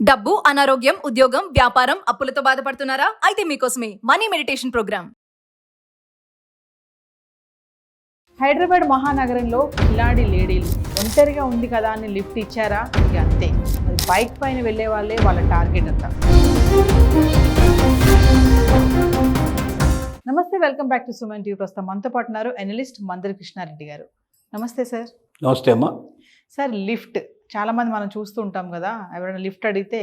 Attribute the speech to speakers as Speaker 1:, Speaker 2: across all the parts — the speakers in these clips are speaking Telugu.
Speaker 1: డబ్బు, అనారోగ్యం, ఉద్యోగం, వ్యాపారం, అప్పులతో బాధపడుతున్నారా? అయితే మీకోసమే మనీ మెడిటేషన్ ప్రోగ్రామ్.
Speaker 2: హైదరాబాద్ మహానగరంలో కిలాడి లేడీలు ఒంటరిగా ఉంది కదా అని లిఫ్ట్ ఇచ్చారా? ఇక అంతే. మరి బైక్ పైన వెళ్ళే వాళ్ళే వాళ్ళ టార్గెట్ అంతా. నమస్తే, welcome back to Suman TV. ప్రస్తుతం మనతో పాటు ఉన్నారు అనలిస్ట్ మందరి కృష్ణారెడ్డి గారు. నమస్తే సార్.
Speaker 3: నమస్తే అమ్మా.
Speaker 2: సార్, లిఫ్ట్ చాలామంది మనం చూస్తూ ఉంటాం కదా, ఎవరైనా లిఫ్ట్ అడిగితే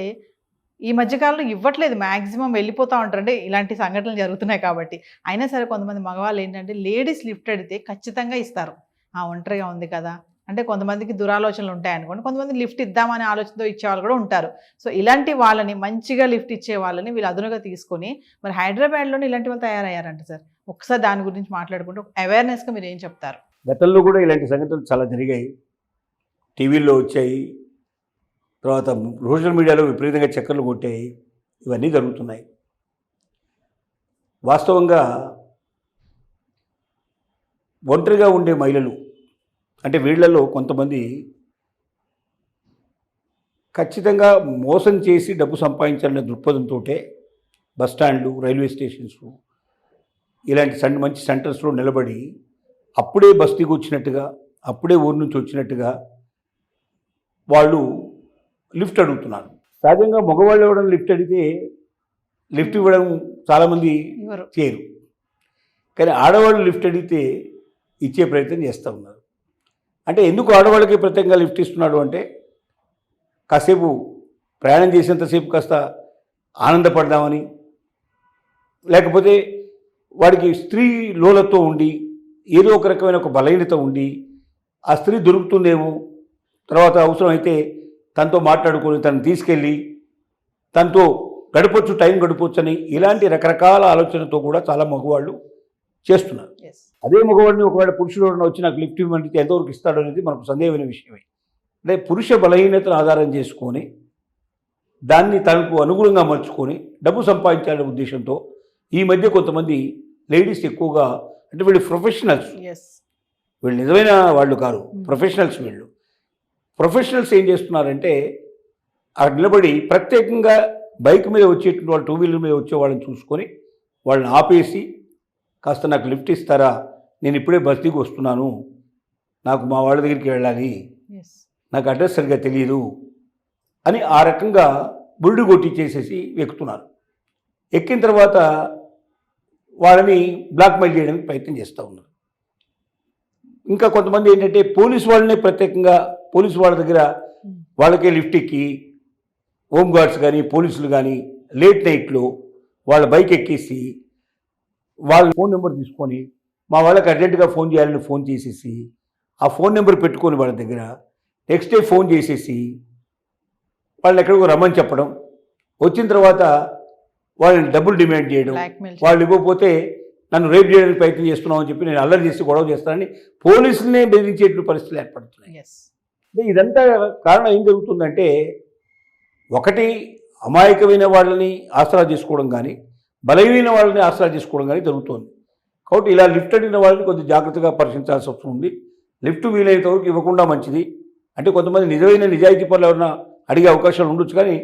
Speaker 2: ఈ మధ్యకాలంలో ఇవ్వట్లేదు, మ్యాక్సిమం వెళ్ళిపోతూ ఉంటారు, అంటే ఇలాంటి సంఘటనలు జరుగుతున్నాయి కాబట్టి. అయినా సరే కొంతమంది మగవాళ్ళు ఏంటంటే లేడీస్ లిఫ్ట్ అడిగితే ఖచ్చితంగా ఇస్తారు. ఒంటరిగా ఉంది కదా అంటే కొంతమందికి దురాలోచనలు ఉంటాయనుకోండి, కొంతమంది లిఫ్ట్ ఇద్దామనే ఆలోచనతో ఇచ్చేవాళ్ళు కూడా ఉంటారు. సో ఇలాంటి వాళ్ళని, మంచిగా లిఫ్ట్ ఇచ్చే వాళ్ళని వీళ్ళు అదునుగా తీసుకొని మరి హైదరాబాద్లోనే ఇలాంటి వాళ్ళు తయారయ్యారంట సార్. ఒకసారి దాని గురించి మాట్లాడుకుంటూ అవేర్నెస్గా మీరు ఏం చెప్తారు?
Speaker 3: గతంలో కూడా ఇలాంటి సంఘటనలు చాలా జరిగాయి, టీవీల్లో వచ్చాయి, తర్వాత సోషల్ మీడియాలో విపరీతంగా చక్కర్లు కొట్టాయి. ఇవన్నీ జరుగుతున్నాయి. వాస్తవంగా ఒంటరిగా ఉండే మహిళలు అంటే వీళ్లలో కొంతమంది ఖచ్చితంగా మోసం చేసి డబ్బు సంపాదించాలనే దృక్పథంతో బస్టాండ్లు, రైల్వే స్టేషన్స్ ఇలాంటి మంచి సెంటర్స్లో నిలబడి అప్పుడే బస్తీకి వచ్చినట్టుగా, అప్పుడే ఊరి నుంచి వచ్చినట్టుగా వాళ్ళు లిఫ్ట్ అడుగుతున్నారు. సహజంగా మగవాళ్ళు ఇవ్వడం లిఫ్ట్ అడిగితే లిఫ్ట్ ఇవ్వడం చాలామంది చేయరు, కానీ ఆడవాళ్ళు లిఫ్ట్ అడిగితే ఇచ్చే ప్రయత్నం చేస్తూ ఉన్నారు. అంటే ఎందుకు ఆడవాళ్ళకి ప్రత్యేకంగా లిఫ్ట్ ఇస్తున్నాడు అంటే కాసేపు ప్రయాణం చేసేంతసేపు కాస్త ఆనందపడదామని, లేకపోతే వాడికి స్త్రీ లోలతో ఉండి ఏదో ఒక రకమైన ఒక బలహీనత ఉండి ఆ స్త్రీ దొరుకుతుందేమో, తర్వాత అవసరమైతే తనతో మాట్లాడుకొని తను తీసుకెళ్ళి తనతో గడపొచ్చు, టైం గడపొచ్చు అని ఇలాంటి రకరకాల ఆలోచనతో కూడా చాలా మగవాళ్ళు చేస్తున్నారు. అదే మగవాడిని ఒకవేళ పురుషుడు వచ్చి నాకు లిఫ్ట్ ఇవ్వమంటే ఎంతవరకు ఇస్తాడు అనేది మనకు సందేహమైన విషయమే. అంటే పురుష బలహీనతను ఆధారం చేసుకొని దాన్ని తనకు అనుగుణంగా మలుచుకొని డబ్బు సంపాదించాలనే ఉద్దేశంతో ఈ మధ్య కొంతమంది లేడీస్ ఎక్కువగా, అంటే వీళ్ళు ప్రొఫెషనల్స్, వీళ్ళు నిజమైన వాళ్ళు కాదు, ప్రొఫెషనల్స్. వీళ్ళు ప్రొఫెషనల్స్ ఏం చేస్తున్నారంటే అక్కడ నిలబడి ప్రత్యేకంగా బైక్ మీద వచ్చేటువంటి వాళ్ళు, టూ వీలర్ మీద వచ్చే వాళ్ళని చూసుకొని వాళ్ళని ఆపేసి కాస్త నాకు లిఫ్ట్ ఇస్తారా, నేను ఇప్పుడే బస్తీకి వస్తున్నాను, నాకు మా వాళ్ళ దగ్గరికి వెళ్ళాలి, నాకు అడ్రస్ సరిగ్గా తెలియదు అని ఆ రకంగా బురుడు కొట్టి చేసేసి ఎక్కుతున్నారు. ఎక్కిన తర్వాత వాళ్ళని బ్లాక్మెయిల్ చేయడానికి ప్రయత్నం చేస్తూ ఉన్నారు. ఇంకా కొంతమంది ఏంటంటే పోలీసు వాళ్ళనే ప్రత్యేకంగా పోలీసు వాళ్ళ దగ్గర వాళ్ళకే లిఫ్ట్ ఎక్కి హోమ్ గార్డ్స్ కానీ పోలీసులు కానీ లేట్ నైట్లో వాళ్ళ బైక్ ఎక్కేసి వాళ్ళ ఫోన్ నెంబర్ తీసుకొని మా వాళ్ళకి అర్జెంటుగా ఫోన్ చేయాలని ఫోన్ చేసేసి ఆ ఫోన్ నెంబర్ పెట్టుకొని వాళ్ళ దగ్గర నెక్స్ట్ డే ఫోన్ చేసేసి వాళ్ళని ఎక్కడికో రమ్మని చెప్పడం, వచ్చిన తర్వాత వాళ్ళని డబ్బులు డిమాండ్ చేయడం, వాళ్ళు ఇవ్వకపోతే నన్ను రేప్ చేయడానికి ప్రయత్నం చేస్తున్నామని చెప్పి నేను అల్లరి చేసి గొడవ చేస్తానని పోలీసులనే బెదిరించేటువంటి పరిస్థితులు ఏర్పడుతున్నాయి. అంటే ఇదంతా కారణం ఏం జరుగుతుందంటే, ఒకటి అమాయకమైన వాళ్ళని ఆసరా చేసుకోవడం కానీ, బలమైన వాళ్ళని ఆసరా చేసుకోవడం కానీ జరుగుతుంది. కాబట్టి ఇలా లిఫ్ట్ అడిగిన వాళ్ళని కొంచెం జాగ్రత్తగా పరిశీలించాల్సి వస్తుంది. లిఫ్ట్ వీలైనంత వరకు ఇవ్వకుండా మంచిది. అంటే కొంతమంది నిజమైన నిజాయితీ పనులు ఎవరైనా అడిగే అవకాశాలు ఉండొచ్చు, కానీ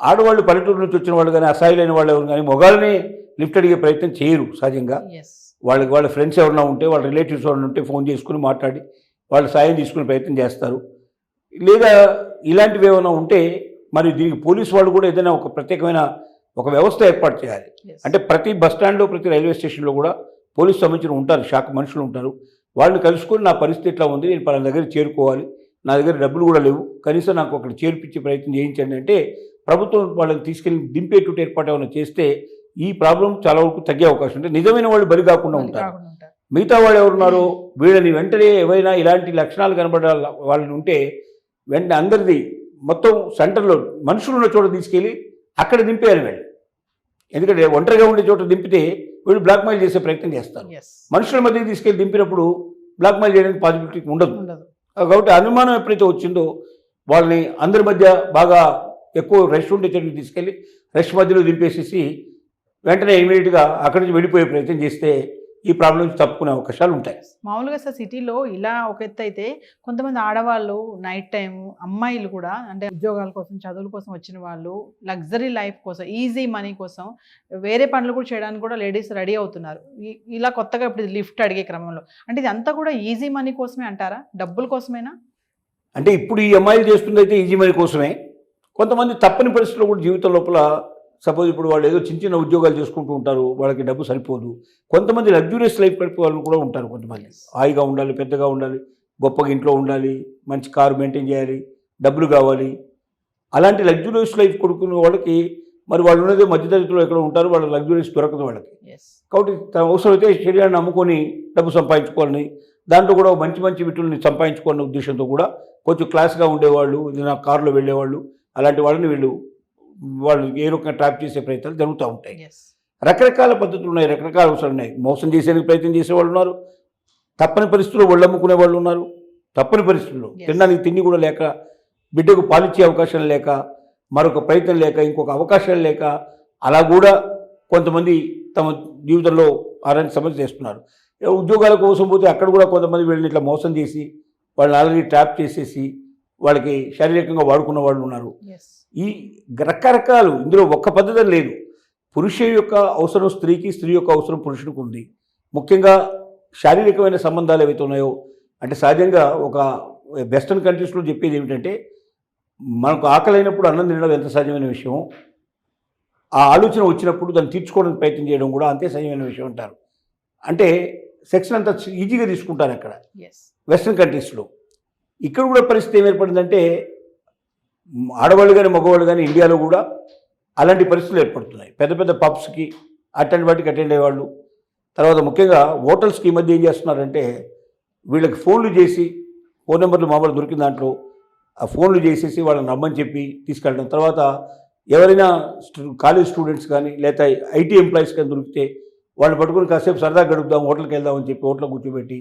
Speaker 3: ఆడవాళ్ళు, పల్లెటూరు నుంచి వచ్చిన వాళ్ళు కానీ, అసహాయులైన వాళ్ళు ఎవరు కానీ మొగాళ్ళని లిఫ్ట్ అడిగే ప్రయత్నం చేయరు. సహజంగా వాళ్ళ ఫ్రెండ్స్ ఎవరైనా ఉంటే, వాళ్ళ రిలేటివ్స్ ఎవరైనా ఉంటే ఫోన్ చేసుకుని మాట్లాడి వాళ్ళు సాయం తీసుకునే ప్రయత్నం చేస్తారు. లేదా ఇలాంటివి ఏమైనా ఉంటే మరి దీనికి పోలీసు వాళ్ళు కూడా ఏదైనా ఒక ప్రత్యేకమైన ఒక వ్యవస్థ ఏర్పాటు చేయాలి. అంటే ప్రతి బస్టాండ్లో, ప్రతి రైల్వే స్టేషన్లో కూడా పోలీసు సంబంధించిన ఉంటారు, శాఖ మనుషులు ఉంటారు. వాళ్ళని కలుసుకొని నా పరిస్థితి ఎట్లా ఉంది, నేను పలానా దగ్గర చేరుకోవాలి, నా దగ్గర డబ్బులు కూడా లేవు, కనీసం నాకు అక్కడ చేర్పించే ప్రయత్నం చేయించండి అంటే ప్రభుత్వం వాళ్ళని తీసుకెళ్ళి దింపేటువంటి ఏర్పాటు ఏమైనా చేస్తే ఈ ప్రాబ్లం చాలా వరకు తగ్గే అవకాశం ఉంటుంది. నిజమైన వాళ్ళు బలి కాకుండా ఉంటారు. మిగతా వాళ్ళు ఎవరున్నారో వీళ్ళని వెంటనే ఏవైనా ఇలాంటి లక్షణాలు కనబడే వాళ్ళని ఉంటే వెంటనే అందరిది మొత్తం సెంటర్లో మనుషులు ఉన్న చోట తీసుకెళ్ళి అక్కడ దింపేయాలి వీళ్ళు. ఎందుకంటే ఒంటరిగా ఉండే చోట దింపితే వీళ్ళు బ్లాక్మెయిల్ చేసే ప్రయత్నం చేస్తారు. మనుషుల మధ్య తీసుకెళ్ళి దింపినప్పుడు బ్లాక్మెయిల్ చేయడానికి పాసిబిలిటీ ఉండదు. కాబట్టి అనుమానం ఎప్పుడైతే వచ్చిందో వాళ్ళని అందరి మధ్య బాగా ఎక్కువ రష్ ఉండే చోటుకి తీసుకెళ్ళి రష్ మధ్యలో దింపేసేసి వెంటనే ఇమీడియట్గా అక్కడి నుంచి వెళ్ళిపోయే ప్రయత్నం చేస్తే ఈ ప్రాబ్లం నుంచి తప్పుకునే అవకాశాలు ఉంటాయి.
Speaker 2: మామూలుగా సార్ సిటీలో ఇలా ఒక ఎత్తు అయితే కొంతమంది ఆడవాళ్ళు నైట్ టైం అమ్మాయిలు కూడా అంటే ఉద్యోగాల కోసం చదువుల కోసం వచ్చిన వాళ్ళు లగ్జరీ లైఫ్ కోసం ఈజీ మనీ కోసం వేరే పనులు కూడా చేయడానికి కూడా లేడీస్ రెడీ అవుతున్నారు. ఇలా కొత్తగా ఇప్పుడు లిఫ్ట్ అడిగే క్రమంలో అంటే ఇది అంతా కూడా ఈజీ మనీ కోసమే అంటారా, డబ్బుల కోసమేనా?
Speaker 3: అంటే ఇప్పుడు ఈ అమ్మాయిలు చేస్తుంది అయితే ఈజీ మనీ కోసమే. కొంతమంది తప్పని పరిస్థితుల్లో కూడా జీవితం లోపల సపోజ్ ఇప్పుడు వాళ్ళు ఏదో చిన్న చిన్న ఉద్యోగాలు చేసుకుంటూ ఉంటారు, వాళ్ళకి డబ్బు సరిపోదు. కొంతమంది లగ్జూరియస్ లైఫ్ గడిపే వాళ్ళు కూడా ఉంటారు. కొంతమంది హాయిగా ఉండాలి, పెద్దగా ఉండాలి, గొప్పగా ఇంట్లో ఉండాలి, మంచి కారు మెయింటైన్ చేయాలి, డబ్బులు కావాలి. అలాంటి లగ్జూరియస్ లైఫ్ కొడుకున్న వాళ్ళకి మరి వాళ్ళు ఉన్నది మధ్యతరగతిలో ఎక్కడ ఉంటారు, వాళ్ళ లగ్జూరియస్ దొరకదు వాళ్ళకి. కాబట్టి తన అవసరమైతే శరీరాన్ని నమ్ముకొని డబ్బు సంపాదించుకోవాలని, దాంట్లో కూడా మంచి మంచి వీటిని సంపాదించుకోవాలనే ఉద్దేశంతో కూడా కొంచెం క్లాస్గా ఉండేవాళ్ళు, నా కారులో వెళ్ళేవాళ్ళు, అలాంటి వాళ్ళని వాళ్ళు ఏ రకంగా ట్రాప్ చేసే ప్రయత్నాలు జరుగుతూ ఉంటాయి. రకరకాల పద్ధతులు ఉన్నాయి, రకరకాల అవసరాలు ఉన్నాయి. మోసం చేసేందుకు ప్రయత్నం చేసేవాళ్ళు ఉన్నారు, తప్పని పరిస్థితుల్లో ఒళ్ళు అమ్ముకునే వాళ్ళు ఉన్నారు. తప్పని పరిస్థితుల్లో తినడానికి తిండి కూడా లేక, బిడ్డకు పాలిచ్చే అవకాశం లేక, మరొక ప్రయత్నం లేక, ఇంకొక అవకాశాలు లేక అలా కూడా కొంతమంది తమ జీవితంలో అలాంటి సమస్య చేస్తున్నారు. ఉద్యోగాల కోసం పోతే అక్కడ కూడా కొంతమంది వీళ్ళని ఇట్లా మోసం చేసి వాళ్ళని ఆల్రెడీ ట్రాప్ చేసేసి వాళ్ళకి శారీరకంగా వాడుకున్న వాళ్ళు ఉన్నారు. ఈ రకరకాలు, ఇందులో ఒక్క పద్ధతి లేదు. పురుషుడి యొక్క అవసరం స్త్రీకి, స్త్రీ యొక్క అవసరం పురుషుడికి ఉంది. ముఖ్యంగా శారీరకమైన సంబంధాలు ఏవైతే ఉన్నాయో, అంటే సహజంగా ఒక వెస్ట్రన్ కంట్రీస్లో చెప్పేది ఏమిటంటే మనకు ఆకలి అయినప్పుడు అన్నం తినడం ఎంత సహజమైన విషయం, ఆ ఆలోచన వచ్చినప్పుడు దాన్ని తీర్చుకోవడానికి ప్రయత్నం చేయడం కూడా అంతే సహజమైన విషయం అంటారు. అంటే సెక్స్ని అంత ఈజీగా తీసుకుంటారు అక్కడ వెస్ట్రన్ కంట్రీస్లో. ఇక్కడ కూడా పరిస్థితి ఏం ఏర్పడిందంటే ఆడవాళ్ళు కానీ మగవాళ్ళు కానీ ఇండియాలో కూడా అలాంటి పరిస్థితులు ఏర్పడుతున్నాయి. పెద్ద పెద్ద పబ్స్కి అటెండ్ వాటికి అటెండ్ అయ్యేవాళ్ళు, తర్వాత ముఖ్యంగా హోటల్స్కి ఈ మధ్య ఏం చేస్తున్నారంటే వీళ్ళకి ఫోన్లు చేసి, ఫోన్ నెంబర్లు మామూలు దొరికిన దాంట్లో ఆ ఫోన్లు చేసేసి వాళ్ళని రమ్మని చెప్పి తీసుకెళ్ళడం. తర్వాత ఎవరైనా కాలేజ్ స్టూడెంట్స్ కానీ లేదా ఐటీ ఎంప్లాయీస్ కానీ దొరికితే వాళ్ళు పట్టుకుని కాసేపు సరదా గడుపుదాం, హోటల్కి వెళ్దామని చెప్పి హోటల్లో కూర్చోబెట్టి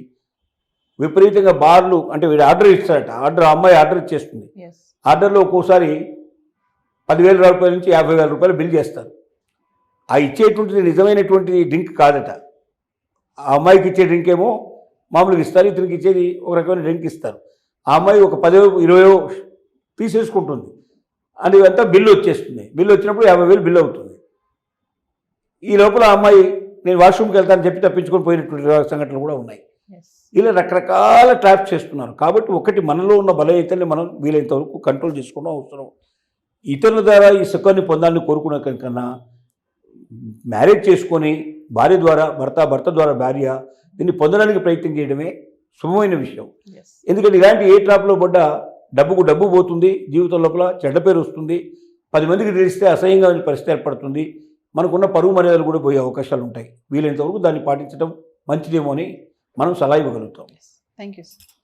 Speaker 3: విపరీతంగా బార్లు, అంటే వీడు ఆర్డర్ ఇస్తారట, అమ్మాయి ఆర్డర్ ఇచ్చేస్తుంది. ఆర్డర్లో ఒక్కోసారి 10,000 రూపాయల నుంచి 50,000 రూపాయలు బిల్ చేస్తారు. ఆ ఇచ్చేటువంటిది నిజమైనటువంటి డ్రింక్ కాదట. ఆ అమ్మాయికి ఇచ్చే డ్రింక్ ఏమో మామూలుగా ఇస్తారు, ఇతనికి ఇచ్చేది ఒక రకమైన డ్రింక్ ఇస్తారు. ఆ అమ్మాయి ఒక 10-20 తీసేసుకుంటుంది, అది అంతా బిల్లు వచ్చేస్తుంది. బిల్లు వచ్చినప్పుడు 50,000 బిల్లు అవుతుంది. ఈ లోపల ఆ అమ్మాయి నేను వాష్రూమ్కి వెళ్తానని చెప్పి తప్పించుకొని పోయినటువంటి సంఘటనలు కూడా ఉన్నాయి. ఇలా రకరకాల ట్రాప్ చేస్తున్నారు. కాబట్టి ఒకటి మనలో ఉన్న బలహీనతల్ని మనం వీలైనంత వరకు కంట్రోల్ చేసుకోవడం అవసరం. ఇతరుల ద్వారా ఈ సుఖాన్ని పొందాలని కోరుకునే కన్నా మ్యారేజ్ చేసుకొని భార్య ద్వారా భర్త ద్వారా భార్య దీన్ని పొందడానికి ప్రయత్నం చేయడమే శుభమైన విషయం. ఎందుకంటే ఇలాంటి ఏ ట్రాప్లో పడ్డా డబ్బుకు డబ్బు పోతుంది, జీవితం లోపల చెడ్డ పేరు వస్తుంది, 10 మందికి తెలిస్తే అసహ్యంగా పరిస్థితి ఏర్పడుతుంది, మనకున్న పరువు మర్యాదలు కూడా పోయే అవకాశాలు ఉంటాయి. వీలైనంత వరకు దాన్ని పాటించడం మంచిదేమో అని మనం సలహా ఇవ్వగలుగుతాం.
Speaker 2: Thank you sir.